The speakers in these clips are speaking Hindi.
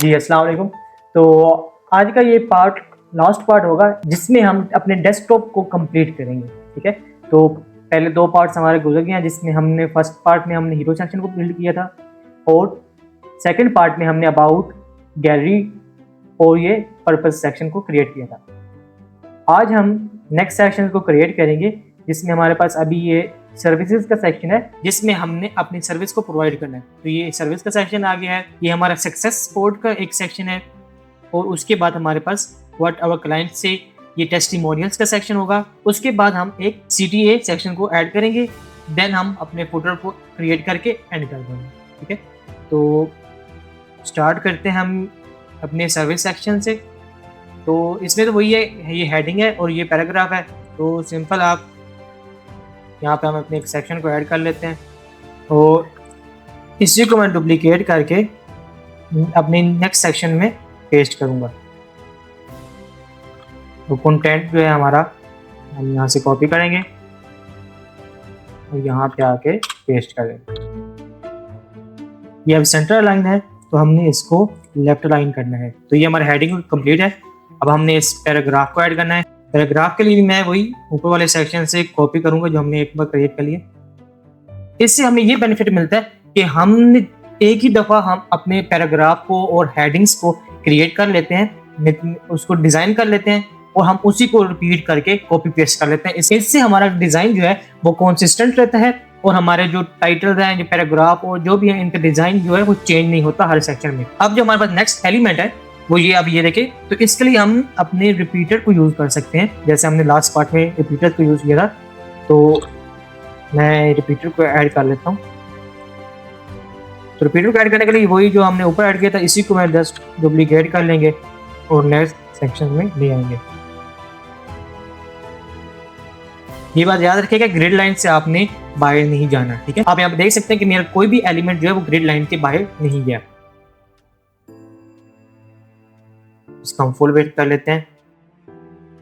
जी अस्सलाम वालेकुम। तो आज का ये पार्ट लास्ट पार्ट होगा जिसमें हम अपने डेस्कटॉप को कंप्लीट करेंगे। ठीक है, तो पहले दो पार्ट्स हमारे गुजर गए हैं जिसमें हमने फर्स्ट पार्ट में हमने हीरो सेक्शन को बिल्ड किया था और सेकंड पार्ट में हमने अबाउट, गैलरी और ये पर्पस सेक्शन को क्रिएट किया था। आज हम नेक्स्ट सेक्शन को क्रिएट करेंगे जिसमें हमारे पास अभी ये सर्विसेज का सेक्शन है जिसमें हमने अपनी सर्विस को प्रोवाइड करना है। तो ये सर्विस का सेक्शन आ गया है, ये हमारा सक्सेस सपोर्ट का एक सेक्शन है और उसके बाद हमारे पास व्हाट आवर क्लाइंट से ये टेस्टिमोनियल्स का सेक्शन होगा। उसके बाद हम एक CTA सेक्शन को ऐड करेंगे, देन हम अपने फुटर को क्रिएट करके एंड कर देंगे। ठीक है, तो स्टार्ट करते हैं हम अपने सर्विस सेक्शन से। तो इसमें तो वही है, ये हेडिंग है और ये पैराग्राफ है। तो सिंपल आप यहाँ पे हम अपने एक सेक्शन को ऐड कर लेते हैं और इसी को मैं डुप्लीकेट करके अपने नेक्स्ट सेक्शन में पेस्ट करूँगा। तो कंटेंट जो है हमारा हम यहाँ से कॉपी करेंगे और यहाँ पे आके पेस्ट करेंगे। ये अब सेंटर अलाइन है तो हमने इसको लेफ्ट अलाइन करना है। तो ये हमारा हेडिंग कंप्लीट है। अब हमने इस पैराग्राफ को ऐड करना है। पैराग्राफ के लिए भी मैं वही ऊपर वाले सेक्शन से कॉपी करूंगा जो हमने एक बार क्रिएट कर लिया। इससे हमें ये बेनिफिट मिलता है कि हम एक ही दफा हम अपने पैराग्राफ को और हेडिंग्स को क्रिएट कर लेते हैं, उसको डिजाइन कर लेते हैं और हम उसी को रिपीट करके कॉपी पेस्ट कर लेते हैं। इससे हमारा डिजाइन जो है वो कंसिस्टेंट रहता है और हमारे जो टाइटल्स हैं, जो पैराग्राफ और जो भी है, इनका डिजाइन जो है वो चेंज नहीं होता हर सेक्शन में। अब जो हमारे पास नेक्स्ट एलिमेंट है वो ये, अब ये देखें, तो इसके लिए हम अपने रिपीटर को यूज कर सकते हैं। जैसे हमने लास्ट पार्ट में रिपीटर को यूज किया था, तो मैं रिपीटर को ऐड कर लेता हूँ। तो रिपीटर को ऐड करने के लिए वही जो हमने ऊपर ऐड किया था इसी को मैं जस्ट डुप्लीकेट कर लेंगे और नेक्स्ट सेक्शन में ले आएंगे। ये बात याद रखिएगा, ग्रिड लाइन से आपने बाहर नहीं जाना। ठीक है, आप यहाँ पे देख सकते हैं कि मेरा कोई भी एलिमेंट जो है वो ग्रिड लाइन के बाहर नहीं गया। इसको हम फुल वेट कर लेते हैं।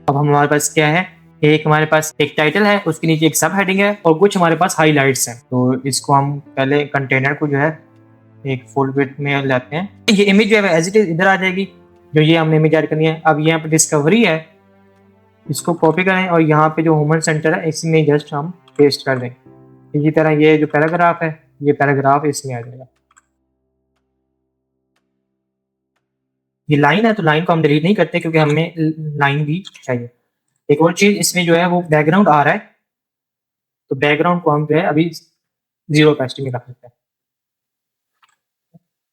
अब हमारे पास क्या है, एक हमारे पास एक टाइटल है, उसके नीचे एक सब हेडिंग है और कुछ हमारे पास हाइलाइट्स हैं। तो इसको हम पहले कंटेनर को जो है एक फुल वेट में लाते हैं। ये इमेज जो है एज इट इज इधर आ जाएगी, जो ये हमने इमेज ऐड करनी है। अब यहाँ पे डिस्कवरी है, इसको कॉपी करें और यहाँ पे जो ह्यूमन सेंटर है इसमें जस्ट हम पेस्ट कर दें। इसी तरह ये जो पैराग्राफ है, ये पैराग्राफ इसमें आ जाएगा। ये लाइन है तो लाइन को हम डिलीट नहीं करते क्योंकि हमें लाइन भी चाहिए। एक और चीज इसमें जो है वो बैकग्राउंड आ रहा है, तो बैकग्राउंड को हम जो है अभी 0 ऑपेसिटी में रख लेते हैं।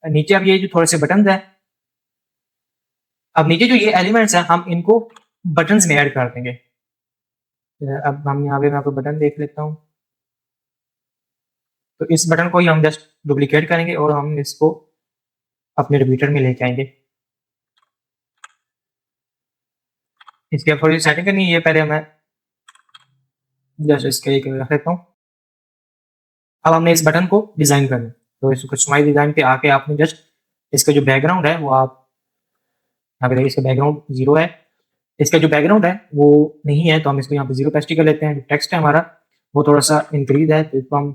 नीचे अब ये जो थोड़े से बटन है, अब नीचे जो ये एलिमेंट्स हैं हम इनको बटन्स में ऐड कर देंगे। अब हम यहाँ पे मैं आपको बटन देख लेता हूँ। तो इस बटन को ही हम जस्ट डुप्लीकेट करेंगे और हम इसको अपने रिपीटर में लेके आएंगे। इसकी अब थोड़ी सेटिंग करनी है, ये पहले मैं जस्ट इसके एक रख लेता हूँ। अब हमने इस बटन को डिजाइन करना है, तो इसको कस्टमाइज डिजाइन पे आके आपने जस्ट इसका जो बैकग्राउंड है वो आप यहाँ पे देखिए, इसका बैकग्राउंड 0 है। इसका जो बैकग्राउंड है वो नहीं है तो हम इसको यहाँ पे 0 ऑपेसिटी कर लेते हैं। जो टेक्स्ट है हमारा वो थोड़ा सा इंक्रीज है तो इसको हम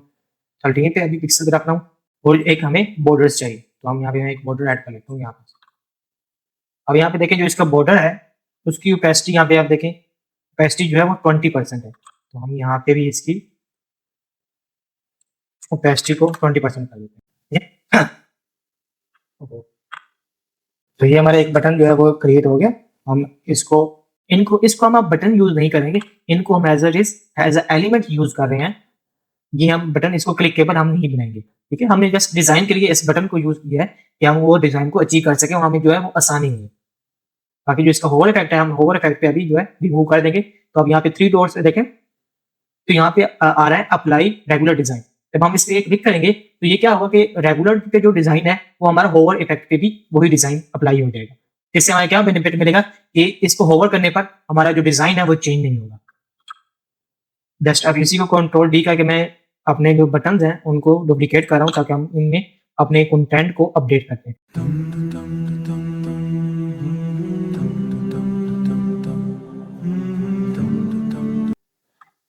13 पे अभी पिक्सल पे रख रहा हूँ। और एक हमें बॉर्डर्स चाहिए, तो हम यहाँ पे मैं एक बॉर्डर ऐड कर लेता हूँ यहाँ पे। अब यहाँ पे देखें जो इसका बॉर्डर है उसकी ओपेसिटी यहाँ पे आप देखें, ओपेसिटी जो है वो 20% है। तो हम यहाँ पे भी इसकी ओपेसिटी को 20% कर लेते हैं। तो ये हमारा एक बटन जो है वो क्रिएट हो गया। हम इसको हम अब बटन यूज नहीं करेंगे, इनको हम एज अ एलिमेंट यूज कर रहे हैं। ये हम बटन इसको क्लिकेबल हम नहीं बनाएंगे। ठीक है, हमने जस्ट डिजाइन के लिए इस बटन को यूज किया है कि हम वो डिजाइन को अचीव कर सके, हमें जो है वो आसानी है। बाकी जो इसका होवर इफेक्ट है हम होवर इफेक्ट पे अभी जो है रिमूव कर देंगे। तो अब यहाँ पे 3 डॉट्स देखें, तो यहाँ पे आ रहा है अप्लाई रेगुलर डिजाइन। जब हम इस पे क्लिक करेंगे तो ये क्या होगा कि रेगुलर पे जो डिजाइन है वो हमारा होवर इफेक्ट पे भी वही डिजाइन अप्लाई हो जाएगा। इससे हमें क्या बेनिफिट मिलेगा कि इसको होवर करने पर हमारा जो डिजाइन है वो चेंज नहीं होगा। जस्ट अब इसी को Ctrl+D करके मैं अपने जो बटन हैं उनको डुप्लीकेट कर रहा हूँ ताकि हम इनमें अपने कंटेंट को अपडेट करते हैं।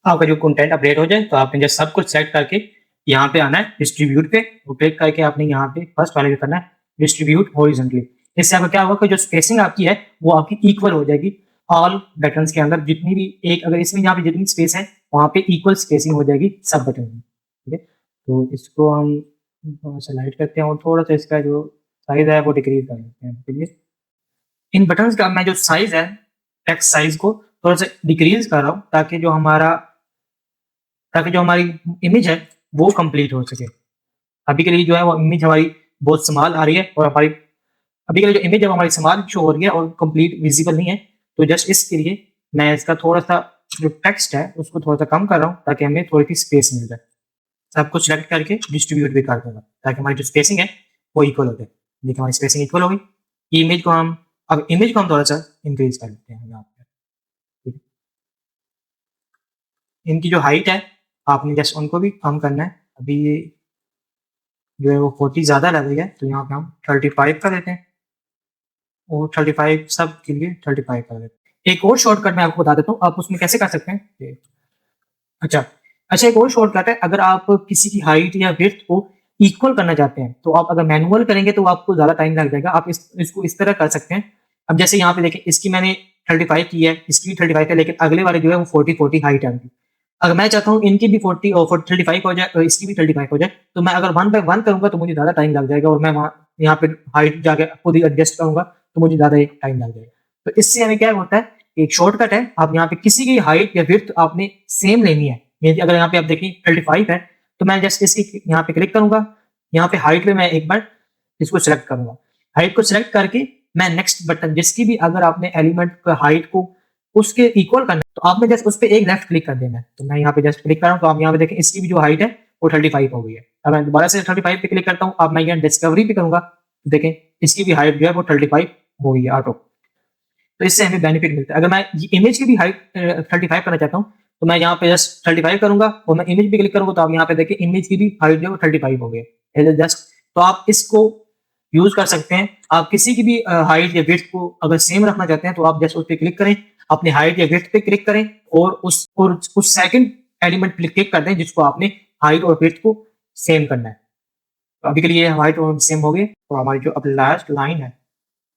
आपका जो कंटेंट अपडेट हो जाए तो आपने जस्ट सब कुछ सेलेक्ट करके यहाँ पे आना है डिस्ट्रीब्यूट पे, और क्लिक करके आपने यहाँ पे फर्स्ट वाले पे करना है डिस्ट्रीब्यूट हॉरिजॉन्टली। इससे आपका क्या होगा कि जो स्पेसिंग आपकी है वो आपकी इक्वल हो जाएगी ऑल बटन्स के अंदर। जितनी भी एक अगर इसमें यहाँ पे जितनी स्पेस है वहाँ पे इक्वल स्पेसिंग हो जाएगी सब बटन में, ठीक है। तो इसको हम सेलेक्ट करते हैं और थोड़ा सा इसका जो साइज है वो डिक्रीज कर लेते हैं। चलिए इन बटन्स का मैं जो साइज है टेक्स्ट साइज को थोड़ा सा डिक्रीज कर रहा हूँ ताकि जो हमारी इमेज है वो कंप्लीट हो सके। अभी के लिए जो है वो इमेज हमारी बहुत स्मॉल आ रही है और हमारी अभी के लिए जो इमेज है वो हमारी स्मॉल शो हो रही है और कंप्लीट विजिबल नहीं है। तो जस्ट इसके लिए मैं इसका थोड़ा सा जो टेक्स्ट है उसको थोड़ा सा कम कर रहा हूँ ताकि हमें थोड़ी सी स्पेस मिल जाए। सब कुछ सेलेक्ट करके डिस्ट्रीब्यूट भी कर दूंगा ताकि हमारी जो स्पेसिंग है वो इक्वल हो जाए। देखिए हमारी स्पेसिंग इक्वल हो गई। इमेज को हम थोड़ा सा इंक्रीज कर लेते हैं यहाँ पे। इनकी जो हाइट है आपने जस्ट उनको भी कम करना है। अभी ये जो है वो 40 ज्यादा लग रही है तो यहाँ पे हम 35 कर देते हैं और 35 सब के लिए 35 कर देते हैं। एक और शॉर्टकट मैं आपको बता देता हूँ, आप उसमें कैसे कर सकते हैं। अच्छा अच्छा, एक और शॉर्टकट है, अगर आप किसी की हाइट या विड्थ को इक्वल करना चाहते हैं तो आप अगर मैनुअल करेंगे तो आपको ज्यादा टाइम लग जाएगा। आप इसको इस तरह कर सकते हैं। अब जैसे यहाँ पे देखें इसकी मैंने 35 की है, इसकी भी 35 है, लेकिन अगले वाले जो है वो 40 हाइट है। अगर मैं चाहता हूँ इनकी भी 40 और 35 हो जाए और इसकी भी 35 हो जाए तो मैं अगर 1 बाय 1 करूंगा तो मुझे ज्यादा टाइम लग जाएगा और मैं वहाँ यहाँ पे हाइट जाके खुद ही एडजस्ट करूंगा तो मुझे ज्यादा एक टाइम लग जाएगा। तो इससे हमें क्या होता है, एक शॉर्टकट है, आप यहाँ पे किसी की हाइट या विड्थ आपने सेम लेनी है। अगर यहाँ पे आप देखिए 35 है तो मैं जस्ट इसकी यहाँ पे क्लिक करूंगा, यहाँ पे हाइट पे मैं एक बार इसको सिलेक्ट करूंगा। हाइट को सिलेक्ट करके मैं नेक्स्ट बटन जिसकी भी अगर आपने एलिमेंट का हाइट को उसके इक्वल करना तो आपने जस्ट उस पर एक लेफ्ट क्लिक कर देना है। तो मैं यहाँ पे जस्ट क्लिक कर रहा हूँ तो आप यहाँ पे देखें इसकी भी जो हाइट है वो 35 हो गई है। अब मैं दोबारा से 35 पे क्लिक करता हूँ, अब मैं यहाँ डिस्कवरी पे करूंगा तो देखें इसकी भी हाइट जो है वो 35 हो गई है ऑटो। तो इससे हमें बेनिफिट मिलता है। अगर मैं इमेज की भी हाइट 35 करना चाहता हूँ तो मैं यहाँ पे जस्ट 35 करूंगा और मैं इमेज पे क्लिक करूंगा तो आप यहाँ पे देखिए इमेज की भी हाइट जो है वो 35 हो गई है जस्ट। तो आप इसको यूज कर सकते हैं। आप किसी की भी हाइट या विड्थ को अगर सेम रखना चाहते हैं तो आप जस्ट उस पर क्लिक करें, अपने हाइट या विड्थ पे क्लिक करें और उस सेकंड एलिमेंट पे क्लिक कर दें जिसको आपने हाइट और विड्थ को सेम करना है। तो अभी के लिए हाइट और सेम हो गए तो हमारी जो अब लास्ट लाइन है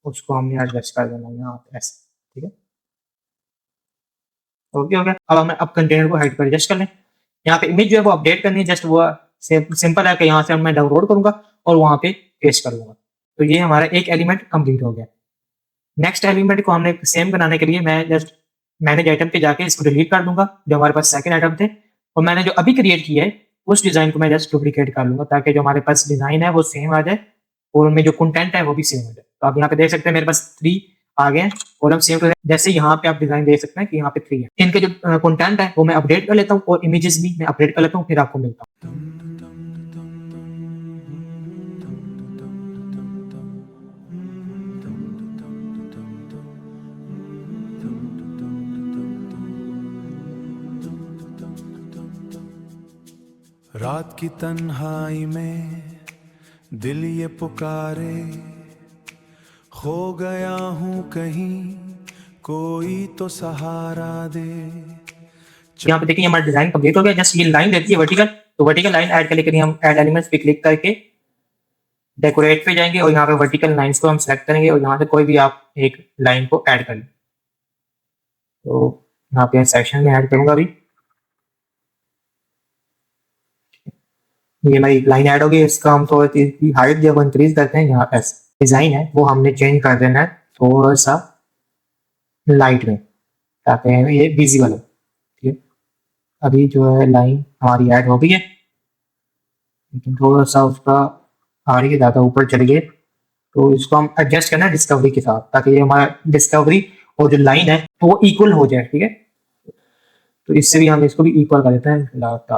उसको हमने एडजस्ट कर देना यहाँ पे ऐसे, ठीक है। ओके हो गया। अब हमें अब कंटेनर को हाइट पर एडजस्ट कर लें। यहाँ पे इमेज जो है वो अपडेट करनी है, जस्ट वो सिंपल है कि यहाँ से मैं डाउनलोड करूंगा और वहां पे पेस्ट कर लूंगा। तो ये हमारा एक एलिमेंट कंप्लीट हो गया। नेक्स्ट एलिमेंट को हमने सेम बनाने के लिए मैं जस्ट मैनेज आइटम पे जाके इसको डिलीट कर दूंगा जो हमारे पास सेकंड आइटम थे, और मैंने जो अभी क्रिएट किया है उस डिजाइन को मैं जस्ट डुप्लीकेट कर लूंगा ताकि जो हमारे पास डिजाइन है वो सेम आ जाए और उनमें जो कंटेंट है वो भी सेम हो जाए। तो आप यहाँ पे देख सकते हैं मेरे पास 3 आ गए हैं और हम सेम टू जैसे यहाँ पे आप डिजाइन देख सकते हैं कि यहाँ पे 3 है। इनके जो कंटेंट है वो मैं अपडेट कर लेता हूँ और इमेजेस भी मैं अपडेट कर लेता हूँ, फिर आपको मिलता हूँ। रात की तन्हाई में दिल ये पुकारे, खो गया हूँ कहीं कोई तो सहारा दे। यहाँ पे देखिए हमारा डिजाइन कंप्लीट हो गया। जस्ट ये लाइन रहती है वर्टिकल, तो वर्टिकल लाइन ऐड करने के लिए हम ऐड एलिमेंट्स पे क्लिक करके डेकोरेट पे जाएंगे और यहाँ पे वर्टिकल लाइंस को हम सेलेक्ट करेंगे और यहाँ से कोई भी आप एक लाइन को ऐड कर लें। तो यहाँ पे सेक्शन में ऐड करूंगा अभी। ये हमारी लाइन ऐड होगी। इसका हम थोड़ा सी हाइट जब इंक्रीज करते हैं, यहाँ पे डिजाइन है वो हमने चेंज कर देना है थोड़ा सा लाइट में ताकि ये विजिबल हो, ठीक है। अभी जो है लाइन हमारी ऐड हो गई है लेकिन थोड़ा सा उसका आ रही है ज़्यादा ऊपर चली गई, तो इसको हम एडजस्ट करना है डिस्कवरी के साथ ताकि ये हमारा डिस्कवरी और जो लाइन है तो वो इक्वल हो जाए, ठीक है। तो इससे भी हम इसको भी इक्वल कर देते हैं लास्ट।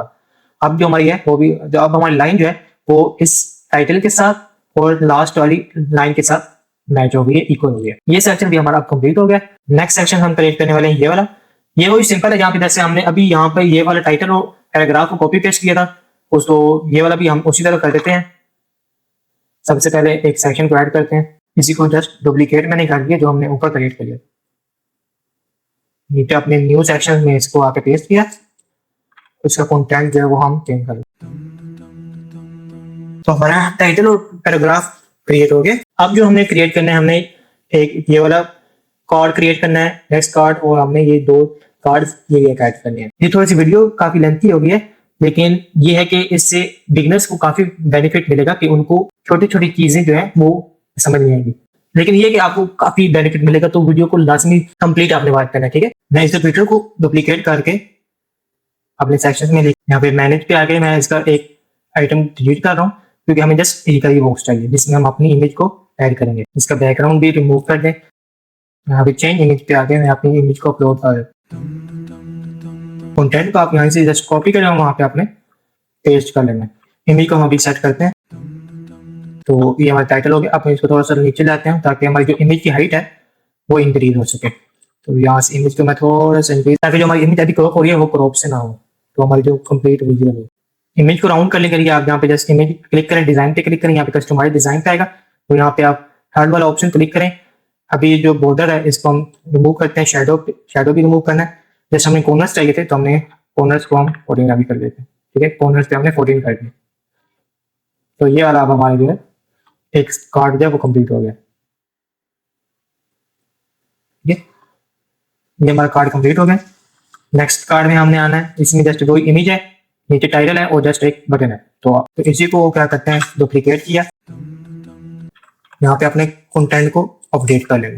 अब जो हमारी है वो भी जो अब हमारी लाइन जो है वो इस टाइटल के साथ और लास्ट वाली लाइन के साथ मैच हो गई है, इक्वल हो गया। ये सेक्शन भी हमारा कंप्लीट हो गया। नेक्स्ट सेक्शन हम क्रिएट करने वाले हैं ये वाला। ये वही सिंपल है जहाँ पे जैसे हमने अभी यहाँ पे ये वाला टाइटल और पैराग्राफ को कॉपी पेस्ट किया था उसको ये वाला भी हम उसी तरह कर देते हैं। सबसे पहले एक सेक्शन को ऐड करते हैं, इसी को जस्ट डुप्लीकेट मैंने कर दिया जो हमने ऊपर क्रिएट कर लिया। नीचे अपने न्यू सेक्शन में इसको आके पेस्ट किया, उसका कंटेंट जो है वो हम चेंज कर। तो हमारा टाइटल और पैराग्राफ क्रिएट हो गए। अब जो हमने क्रिएट करना है, हमने एक ये वाला कार्ड क्रिएट करना है, नेक्स्ट कार्ड, और हमने ये 2 कार्ड्स ये ऐड करने हैं। ये थोड़ी सी वीडियो काफी लेंथी हो गई है, लेकिन ये है कि इससे बिगनर्स को काफी बेनिफिट मिलेगा कि उनको छोटी छोटी चीजें जो है वो समझ नहीं आएगी, लेकिन ये कि आपको काफी बेनिफिट मिलेगा। तो वीडियो को लाजमी कंप्लीट आपने बात करना है, ठीक है। मैं इस वीडियो को डुप्लीकेट करके अपने सेक्शन में यहाँ पे मैनेज पे आके मैं इसका एक आइटम डिलीट कर रहा हूँ, क्योंकि हमें जस्ट एक ही बॉक्स चाहिए जिसमें हम अपनी इमेज को ऐड करेंगे। इसका बैकग्राउंड भी रिमूव कर दें। यहाँ पे चेंज इमेज पे आके मैं अपनी इमेज को अपलोड कर, कंटेंट को आप यहाँ से जस्ट कॉपी करें और वहाँ पे आपने पेस्ट कर लेना है। इमेज को हम अभी सेट करते हैं। तो ये हमारा टाइटल हो गया। अब इसको थोड़ा सा नीचे लाते हैं ताकि हमारी जो इमेज की हाइट है वो इंक्रीज हो सके। तो यहाँ से इमेज को मैं थोड़ा सा इंक्रीज, ताकि जो हमारी इमेज अभी क्रॉप हो रही है वो क्रॉप से ना हो, तो हमारी जो कंप्लीट विजुअल हो। इमेज को राउंड करने के लिए आप यहाँ पे जस्ट इमेज क्लिक करें, डिजाइन पे क्लिक करें, यहाँ पे कस्टमाइज डिजाइन पे आएगा। तो यहाँ पे आप थर्ड वाला ऑप्शन क्लिक करें। अभी जो बॉर्डर है इसको हम रिमूव करते हैं, शेडो भी रिमूव करना है। जैसे हमें कॉर्नर्स चाहिए थे तो हमने कॉर्नर्स को हम 14 अभी कर देते हैं, ठीक है। कॉर्नर्स पे हमने 14 कर दिए। तो ये वाला अब हमारे जो है एक कार्ड जो है वो कंप्लीट हो गया, ठीक है। ये हमारा कार्ड कंप्लीट हो गया। नेक्स्ट कार्ड में हमने आना है, इसमें जस्ट दो इमेज है, नीचे टाइटल है और जस्ट एक बटन है। तो इसी को क्या करते हैं, डुप्लीकेट किया, यहाँ पे अपने कंटेंट को अपडेट कर लेंगे।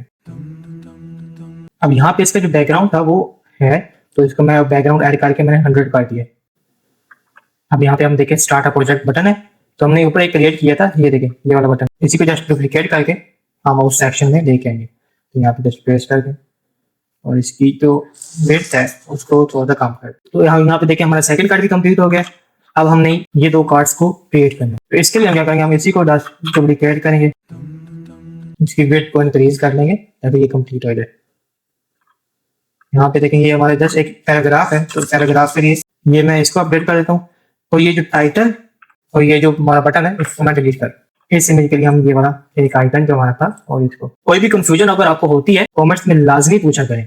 अब यहाँ पे इसका जो बैकग्राउंड था वो है, तो इसको मैं बैकग्राउंड ऐड करके मैंने 100 कर दिया। अब यहाँ पे हम देखें स्टार्ट अ प्रोजेक्ट बटन है, तो हमने ऊपर एक क्रिएट किया था, ये देखें ये वाला बटन। इसी को जस्ट डुप्लीकेट करके हम उस सेक्शन में लेके आएंगे। तो यहाँ पे जस्ट पेस्ट कर दें और इसकी जो विड्थ है उसको थोड़ा सा कम कर। तो यहाँ पे देखें हमारा सेकंड कार्ड भी कंप्लीट हो गया। अब हमने ये 2 कार्ड्स को क्रिएट करना है। तो इसके लिए हम क्या करेंगे, हम इसी को डुप्लीकेट करेंगे, इसकी विड्थ को इंक्रीज कर लेंगे ताकि ये कंप्लीट हो जाए। यहाँ पे देखेंगे ये हमारे जस्ट एक पैराग्राफ है, तो पैराग्राफ के लिए ये मैं इसको अपडेट कर देता हूँ। और ये जो टाइटल और ये जो हमारा बटन है इसको मैं डिलीट कर, इस इमेज के लिए हम ये वाला एक आइकन जो हमारा था। और इसको कोई भी कंफ्यूजन अगर आपको होती है कमेंट्स में लाजमी पूछा करें।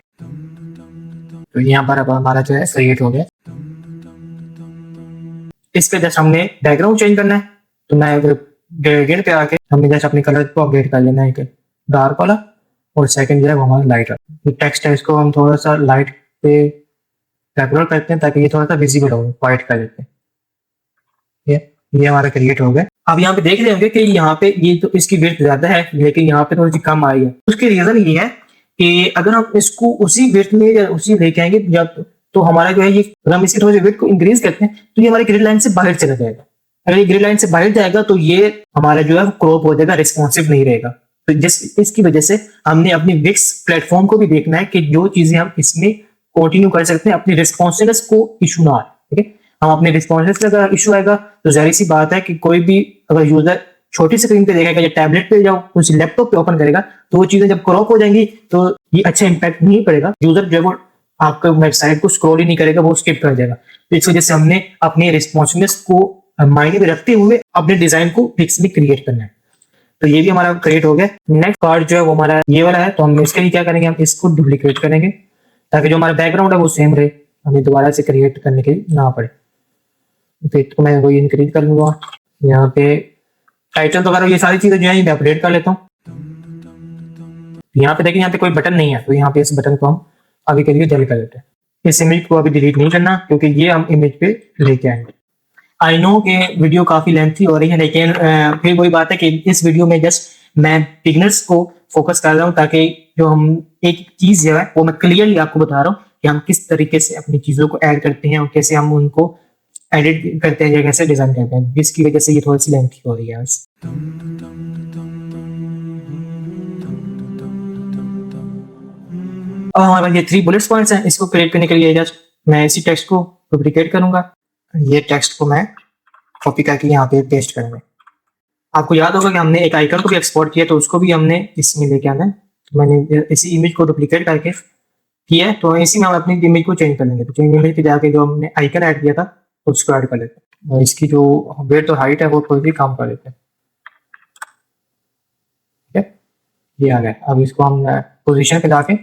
तो यहाँ पर अब हमारा जो है क्रिएट हो गया। इसके जस्ट हमने बैकग्राउंड चेंज करना है, तो मैं ग्रेडियंट पे आके हमने जस्ट अपने कलर को अपडेट कर लेना है, एक डार्क वाला और सेकंड जो है वो हमारा लाइट है। टेक्स्ट है इसको हम थोड़ा सा लाइट पे रेगुलर करते हैं ताकि ये थोड़ा सा विजिबल हो, व्हाइट कर देते हैं। ये हमारा क्रिएट हो गया। अब यहाँ पे देख रहे होंगे कि यहाँ पे ये तो इसकी विड्थ ज्यादा है लेकिन यहाँ पे थोड़ी सी कम आई है। उसकी रीजन ये है कि अगर हम इसको उसी विड्थ में या उसी लेके आएंगे जब, तो हमारा जो है ये अगर हम इसकी थोड़ी सी विड्थ को इंक्रीज करते हैं तो ये हमारी ग्रिड लाइन से बाहर चला जाएगा। अगर ये ग्रिड लाइन से बाहर जाएगा तो ये हमारा जो है क्रॉप हो जाएगा, रिस्पॉन्सिव नहीं रहेगा। तो जिस इसकी वजह से हमने अपनी विक्स प्लेटफॉर्म को भी देखना है कि जो चीजें हम इसमें कंटिन्यू कर सकते हैं अपनी रिस्पॉन्सिवनेस को इशू ना आए, ठीक है। हम अपने रिस्पॉन्सिवनेस का अगर इशू आएगा तो जाहिर सी बात है कि कोई भी अगर यूजर छोटी स्क्रीन पे देखेगा या टैबलेट पे या कुछ लैपटॉप पे ओपन करेगा तो वो चीजें जब क्रॉप हो जाएंगी तो ये अच्छा इंपैक्ट नहीं पड़ेगा। यूजर जो है वो आपका वेबसाइट को स्क्रॉल ही नहीं करेगा, वो स्किप कर जाएगा। तो इस वजह से हमने अपनी रिस्पॉन्सिवनेस को मायने में रखते हुए अपने डिजाइन को फिक्स भी क्रिएट करना है। तो ये भी हमारा क्रिएट हो गया। नेक्स्ट कार्ड जो है वो हमारा ये वाला है, तो हम इसके लिए क्या करेंगे, हम इसको डुप्लीकेट करेंगे ताकि जो हमारा बैकग्राउंड है वो सेम रहे, हमें दोबारा से क्रिएट करने के लिए ना पड़े। तो मैं वही इंक्रीज कर लूंगा। यहाँ पे टाइटल वगैरह ये सारी चीजें जो है मैं अपडेट कर लेता हूँ। यहाँ पे देखिए यहाँ पे कोई बटन नहीं है, तो यहाँ पे इस बटन को हम अभी के लिए डिलीट कर लेते हैं। इस इमेज को अभी डिलीट नहीं करना क्योंकि ये हम इमेज पे लेके आएंगे। आई नो कि वीडियो काफी लेंथी हो रही है, लेकिन फिर वही बात है कि इस वीडियो में जस्ट मैं बिगनर्स को फोकस कर रहा हूँ ताकि जो हम एक चीज जो है वो मैं क्लियरली आपको बता रहा हूँ कि हम किस तरीके से अपनी चीजों को ऐड करते हैं और कैसे हम उनको एडिट करते हैं या कैसे डिजाइन करते हैं, जिसकी वजह से ये थोड़ी सी लेंथी हो रही है। अब हमारे पास ये 3 बुलेट पॉइंट्स हैं, इसको क्रिएट करने के लिए जस्ट मैं इसी टेक्स्ट को डुप्लीकेट करूंगा। ये टेक्स्ट को मैं कॉपी करके यहाँ पे पेस्ट करूंगा। आपको याद होगा कि हमने एक आइकन को भी एक्सपोर्ट किया तो उसको भी हमने इसमें लेके आना है। तो मैंने इसी इमेज को डुप्लीकेट करके किया है, तो इसी में हम अपनी इमेज को चेंज कर लेंगे। तो चेंज इमेज पे जाके जो हमने आइकन ऐड किया था उसको ऐड कर लेते हैं और इसकी जो वेट और हाइट है वो थोड़ी सी कम कर लेते हैं, ठीक है। ये आ गया। अब इसको हम पोजीशन पे लाके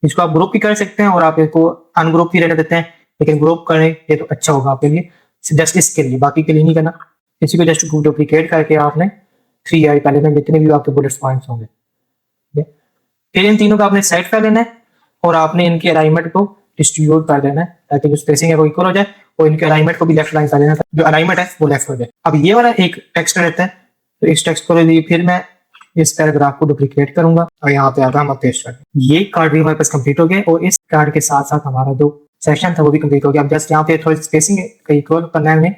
इसको आप ग्रुप भी कर सकते हैं और आप इसको अनग्रुप भी रहने देते हैं, लेकिन ग्रुप करेंगे तो अच्छा होगा आपके लिए, जस्ट इसके लिए, बाकी के लिए नहीं करना। इसी को जस्ट डुप्लीकेट करके आपने 3 ऐड कर लेना, जितने भी आपके बुलेट पॉइंट्स होंगे, ठीक है। फिर इन तीनों को आपने सेट कर लेना है और आपने इनके अलाइनमेंट को डिस्ट्रीब्यूट कर देना है ताकि जो स्पेसिंग है वो इक्वल हो जाए, और इनके अलाइनमेंट को भी लेफ्ट लाइन कर देना, जो अलाइनमेंट है वो लेफ्ट हो जाए। अब ये वाला एक टेक्स्ट रहता है, तो इस टेक्स्ट को लिए फिर मैं इस पैराग्राफ को डुप्लीकेट करूंगा और यहाँ पे आता हम पेस्ट कर, ये कार्ड भी हमारे पास कंप्लीट हो गया, और इस कार्ड के साथ साथ हमारा जो सेक्शन था वो भी कंप्लीट हो गया। अब जस्ट यहाँ पे थोड़ी स्पेसिंग इक्वल करना है हमें,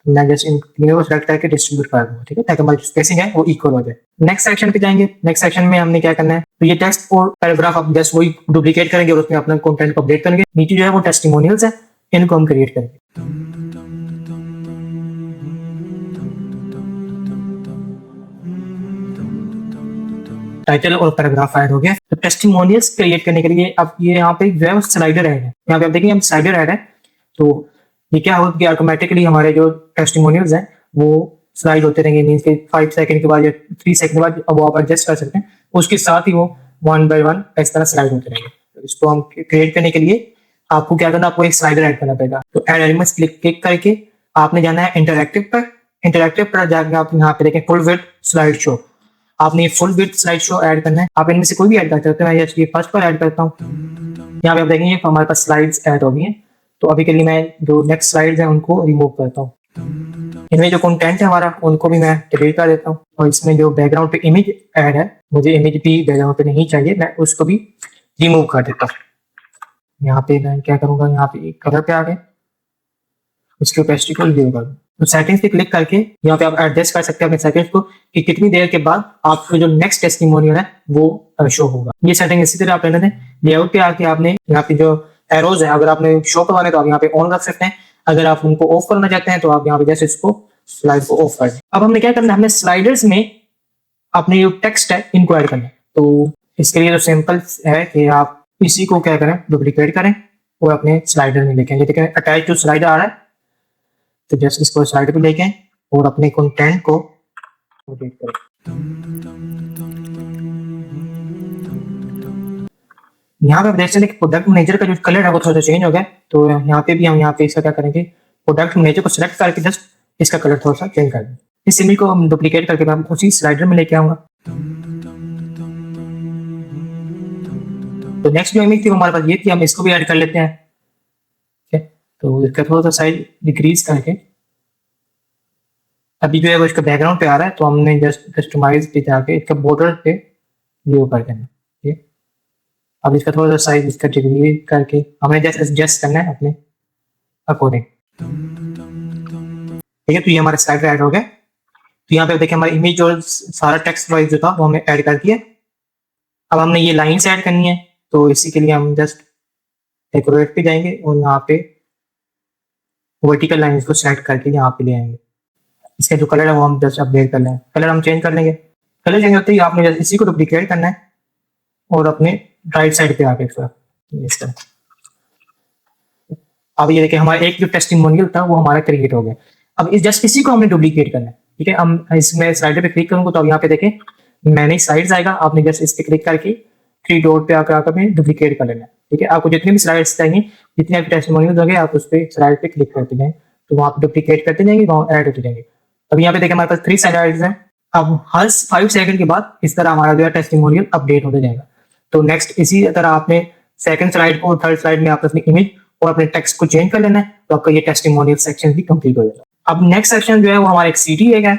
तो मैं जस्ट इन तीनों को सेलेक्ट करके डिस्ट्रीब्यूट कर दूंगा, ठीक है, ताकि हमारी स्पेसिंग है वो इक्वल हो जाए। नेक्स्ट सेक्शन पे जाएंगे। नेक्स्ट सेक्शन में हमने क्या करना है, तो ये टेक्स्ट और पैराग्राफ आप जस्ट वही डुप्लीकेट करेंगे और उसमें अपना कंटेंट को अपडेट करेंगे। नीचे जो है वो टेस्टिमोनियल्स है, इनको हम क्रिएट करेंगे। टाइटल और पैराग्राफ ऐड हो गया। तो टेस्टिमोनियल्स क्रिएट करने के लिए अब ये यहाँ पे जो है स्लाइडर ऐड है, यहाँ पे आप देखेंगे हम स्लाइडर ऐड है, तो ये क्या होगा कि ऑटोमेटिकली हमारे जो टेस्टिमोनियल्स हैं वो स्लाइड होते रहेंगे, मींस के 5 सेकंड के बाद या 3 सेकंड के बाद अब वो आप एडजस्ट कर सकते हैं, उसके साथ ही वो 1 बाय 1 इस तरह स्लाइड होते रहेंगे। तो इसको हम क्रिएट करने के लिए आपको क्या करना, आपको एक स्लाइडर ऐड करना पड़ेगा। तो ऐड एलिमेंट्स क्लिक करके आपने जाना है इंटरएक्टिव पर। इंटरएक्टिव पर जाकर आप यहाँ पे देखें फुल विड्थ स्लाइड शो, आपने ये full width slide show add करना है। आप इनमें से कोई भी ऐड कर सकते हैं, मैं ये फर्स्ट पर ऐड करता हूँ। यहाँ पे आप देखेंगे हमारे पास स्लाइड्स ऐड हो गई हैं, तो अभी के लिए मैं जो नेक्स्ट स्लाइड्स हैं उनको रिमूव करता हूँ। इनमें जो कंटेंट है हमारा उनको भी मैं डिलीट कर देता हूँ, और इसमें जो बैकग्राउंड पे इमेज ऐड है, मुझे इमेज भी बैकग्राउंड पे नहीं चाहिए, मैं उसको भी रिमूव कर देता हूँ। यहाँ पे मैं क्या करूंगा, यहाँ पे कलर पे आ गए, इसकी ओपेसिटी को रिड्यूस कर दूं। तो सेटिंग्स पे क्लिक करके यहाँ पे आप एडजस्ट कर सकते हैं अपने सेटिंग्स को कि कितनी देर के बाद आपको जो नेक्स्ट टेस्टिमोनियल है वो शो होगा। ये सेटिंग इसी तरह आप रहने दें। लेआउट पे आके आपने यहाँ पे जो एरोज है अगर आपने शो करवाने तो आप यहाँ पे ऑन रख सकते हैं, अगर आप उनको ऑफ करना चाहते हैं तो आप यहाँ पे जैसे इसको स्लाइड को ऑफ कर दें। अब हमने क्या करना है, हमने स्लाइडर्स में अपने जो टेक्स्ट है इनको ऐड करना है। तो इसके लिए जो सिंपल है कि आप इसी को क्या करें, डुप्लीकेट करें और अपने स्लाइडर में लेके देखें अटैच टू स्लाइडर आ रहा है, तो जस्ट इसको स्लाइडर पे लेके और अपने कंटेंट को अपडेट करें। यहाँ पे आप देख सकते हैं कि प्रोडक्ट मैनेजर का जो कलर है वो थोड़ा सा चेंज हो गया, तो यहाँ पे भी हम यहाँ पे इसका क्या करेंगे, प्रोडक्ट मैनेजर को सिलेक्ट करके जस्ट इसका कलर थोड़ा सा चेंज कर दें। इस इमेज को हम डुप्लीकेट करके मैं उसी स्लाइडर में लेके आऊंगा। तो नेक्स्ट जो इमेज थी हमारे पास ये थी, हम इसको भी ऐड कर लेते हैं, ठीक है। तो इसका थोड़ा सा साइज डिक्रीज करके अभी जो है वो इसका बैकग्राउंड पे आ रहा है, तो हमने जस्ट कस्टमाइज पे जाके इसका बॉर्डर पे व्यू कर देना, ठीक है। अब इसका थोड़ा सा साइज इसका डिक्रीज करके हमें जस्ट एडजस्ट करना है अपने अकॉर्डिंग, ठीक है। तो ये हमारा स्लाइडर ऐड हो गया। तो यहाँ पे देखिए हमारी इमेज और सारा टेक्स्ट वाइज जो था वो हमने ऐड कर दिया। अब हमने ये लाइन्स ऐड करनी है, तो इसी के लिए हम जस्ट डेकोरेट पे जाएंगे और यहाँ पे वर्टिकल लाइन्स को सेलेक्ट करके यहाँ पे ले आएंगे। इसका जो कलर है वो हम जस्ट अपडेट कर लेंगे, कलर हम चेंज कर लेंगे। कलर चेंज होते ही आपने जस्ट इसी को डुप्लीकेट करना है और अपने राइट साइड पे आके इस तरह। अब ये देखिए हमारा एक जो टेस्टिमोनियल था वो हमारा क्रिएट हो गया। अब इस जस्ट इसी को हमने डुप्लीकेट करना है, ठीक है। हम इसमें स्लाइडर पे क्लिक करूंगा तो अब यहाँ पे देखें मैनेज साइड्स आएगा, आपने जस्ट इस पे क्लिक करके 3 डॉट पे आकर डुप्लीकेट कर लेना है, ठीक है। आपको जितने भी स्लाइड्स चाहिए, जितने आपके टेस्टिमोनियल होंगे, आप उस पर स्लाइड पे क्लिक करते जाएं, तो वहाँ पे डुप्लीकेट करते जाएंगे, वहाँ ऐड होते जाएंगे। अब यहाँ पे देखिए हमारे पास 3 स्लाइड्स हैं। अब हर 5 सेकंड के बाद इस तरह हमारा जो है टेस्टिमोनियल अपडेट होते जाएगा। तो नेक्स्ट इसी तरह आपने सेकंड स्लाइड को थर्ड स्लाइड में आप अपनी इमेज और अपने टेक्स्ट को चेंज कर लेना है, तो आपका ये टेस्टिमोनियल सेक्शन भी कंप्लीट हो जाएगा। अब नेक्स्ट सेक्शन जो है वो हमारा एक सीटी है,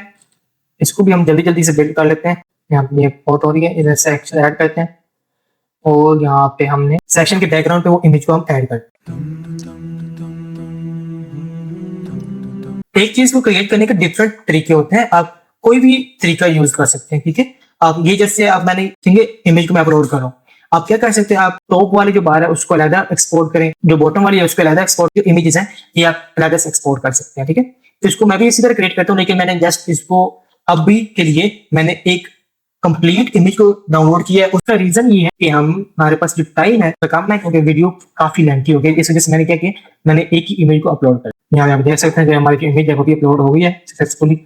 इसको भी हम जल्दी जल्दी से बिल्ड कर लेते हैं। यहाँ पे फोटो हो रही है, इधर सेक्शन ऐड करते हैं और यहाँ पे हमने सेक्शन के बैकग्राउंड पे वो इमेज को हम ऐड करते हैं। एक चीज को क्रिएट करने के डिफरेंट तरीके होते हैं, आप कोई भी तरीका यूज कर सकते हैं, ठीक है। आप ये जैसे आप मैंने इमेज को मैं अपलोड कर रहा हूँ, आप क्या कर सकते हैं, आप टॉप वाली जो बार है उसको अलग एक्सपोर्ट करें, जो बॉटम वाली है उसको अलग एक्सपोर्ट, जो इमेजेस हैं ये आप अलग से एक्सपोर्ट कर सकते हैं, ठीक है। तो इसको मैं भी इसी तरह क्रिएट करता हूँ, लेकिन मैंने जस्ट इसको अभी के लिए मैंने एक कंप्लीट इमेज को डाउनलोड किया है। उसका रीजन ये है कि हमारे पास जो टाइम है तो कम है, क्योंकि वीडियो काफी लेंथी हो गई, इस वजह से मैंने क्या किया, मैंने एक ही इमेज को अपलोड कर दिया। यहाँ आप देख सकते हैं कि हमारी जो इमेज है वो भी अपलोड हो गई है सक्सेसफुली।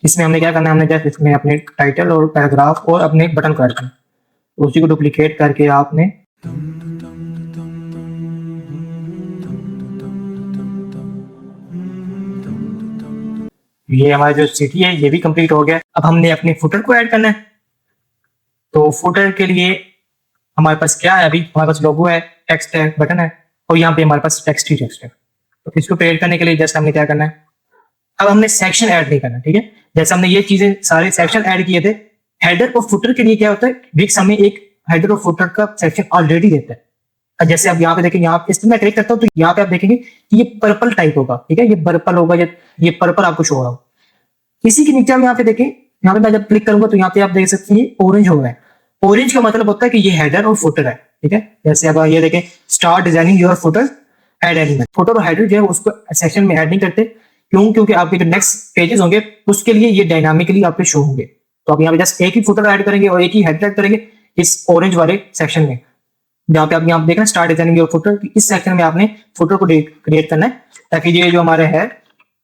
इसमें हमने क्या करना है, हमने जस्ट इसमें अपने टाइटल और पैराग्राफ और अपने बटन कर दें, तो उसी को डुप्लीकेट करके आपने ये हमारा जो सिटी है ये भी कंप्लीट हो गया। अब हमने अपने फुटर को ऐड करना है। तो फुटर के लिए हमारे पास क्या है, अभी हमारे पास लोगो है, टेक्स्ट है, बटन है और यहाँ पे हमारे पास टेक्स्ट ही टेक्स्ट है। तो इसको क्रिएट करने के लिए जस्ट हमने क्या करना है, अब हमने सेक्शन ऐड नहीं करना, ठीक है। जैसे हमने ये चीजें सारे सेक्शन ऐड किए थे, हेडर और फुटर के लिए क्या होता है, विक्स हमें एक हेडर और फुटर का सेक्शन ऑलरेडी देता है। अब जैसे आप यहाँ पे देखेंगे, यहाँ इस पे मैं क्लिक करता हूँ तो यहाँ पे आप देखेंगे कि ये पर्पल टाइप होगा, ठीक है, ये पर्पल होगा, ये पर्पल आपको शो हो रहा होगा। इसी के नीचे हम यहाँ पे देखें, यहाँ पे मैं जब क्लिक करूंगा तो यहाँ पे आप देख सकते हैं ऑरेंज हो रहा है। ऑरेंज का मतलब होता है कि ये हेडर और फुटर है, ठीक है। जैसे अब ये देखें, start designing your footer add element. Footer और हेडर जो है उसको सेक्शन में ऐड नहीं करते, क्यों? क्योंकि आपके जो नेक्स्ट पेजेस होंगे उसके लिए ये डायनामिकली आपके शो होंगे। तो आप यहाँ पे जस्ट एक ही फुटर ऐड करेंगे और एक ही हेडर ऐड करेंगे इस ऑरेंज वाले सेक्शन में, जहाँ पे आप यहाँ देखना स्टार्ट डिजाइनिंग योर फुटर, इस सेक्शन में आपने फुटर को क्रिएट करना है, ताकि ये जो हमारे है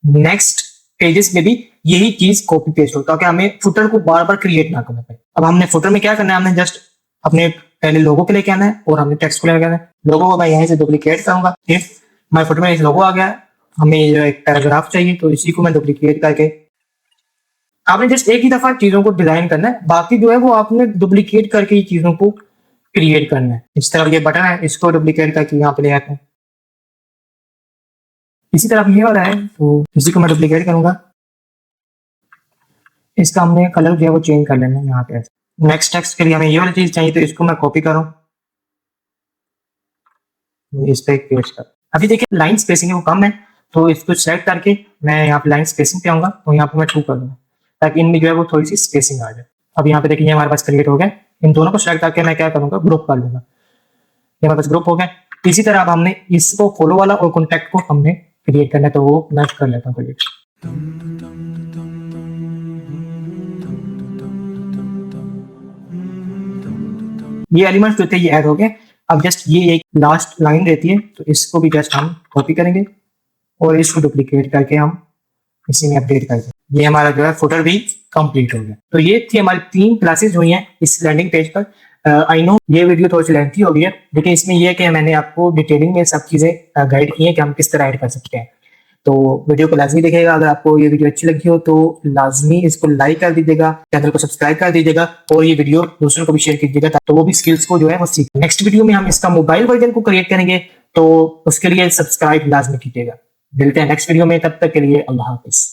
नेक्स्ट पेजेस में भी यही चीज कॉपी पेस्ट हो, ताकि हमें फुटर को बार बार क्रिएट ना करना पड़े। अब हमने फुटर में क्या करना है, हमने जस्ट अपने पहले लोगो के लिए क्या है और हमने टेक्स्ट को लेकर आना है। लोगो को मैं यहीं से डुप्लीकेट करूंगा, ठीक, हमारे फुटर में लोगो आ गया। हमें जो एक पैराग्राफ चाहिए तो इसी को मैं डुप्लीकेट करके, आपने जस्ट एक ही दफा चीजों को डिजाइन करना है, बाकी जो है वो आपने डुप्लीकेट करके ही चीजों को क्रिएट करना है। इस तरह ये बटन है, इसको डुप्लीकेट करके यहाँ पे ले आते हैं। इसी तरह ये वाला है तो इसी को मैं डुप्लीकेट करूंगा, इसका हमने कलर जो है वो चेंज कर लेना है यहाँ पे। नेक्स्ट टेक्स्ट के लिए हमें ये वाली चीज चाहिए तो इसको मैं कॉपी करूं, इस पे पेस्ट कर। अभी देखिए लाइन स्पेसिंग है वो कम है, तो इसको सेलेक्ट करके मैं यहाँ पे लाइन स्पेसिंग पे आऊंगा, तो यहाँ पे मैं 2 कर दूंगा ताकि इनमें जो है वो थोड़ी सी स्पेसिंग आ जाए। अब यहाँ पे देखिए हमारे पास क्रिएट हो गया। इन दोनों को सेलेक्ट करके मैं क्या करूंगा, ग्रुप कर लूंगा, ये हमारे पास ग्रुप हो गया। इसी तरह अब हमने इसको फॉलो वाला और कॉन्टैक्ट को हमने क्रिएट करना है, तो वो मैं कर लेता हूँ क्रिएट। ये एलिमेंट्स जो थे ये ऐड हो गए। अब जस्ट ये एक लास्ट लाइन रहती है, तो इसको भी जस्ट हम कॉपी करेंगे और इसको डुप्लीकेट करके हम इसी में अपडेट कर देंगे। ये हमारा जो है फुटर भी कंप्लीट हो गया। तो ये थी हमारी 3 क्लासेस हुई हैं इस लैंडिंग पेज पर। आई नो ये वीडियो थोड़ी सी लेंथी हो गई है, लेकिन इसमें यह है कि मैंने आपको डिटेलिंग में सब चीजें गाइड की हैं कि हम किस तरह ऐड कर सकते हैं। तो वीडियो को लाजमी देखिएगा। अगर आपको ये वीडियो अच्छी लगी हो तो लाजमी इसको लाइक कर दीजिएगा, चैनल को सब्सक्राइब कर दीजिएगा और ये वीडियो दूसरों को भी शेयर कीजिएगा, तो वो भी स्किल्स को जो है वो सीख। नेक्स्ट वीडियो में हम इसका मोबाइल वर्जन को क्रिएट करेंगे, तो उसके लिए सब्सक्राइब लाजमी कीजिएगा। मिलते हैं नेक्स्ट वीडियो में, तब तक के लिए अल्लाह हाफिज।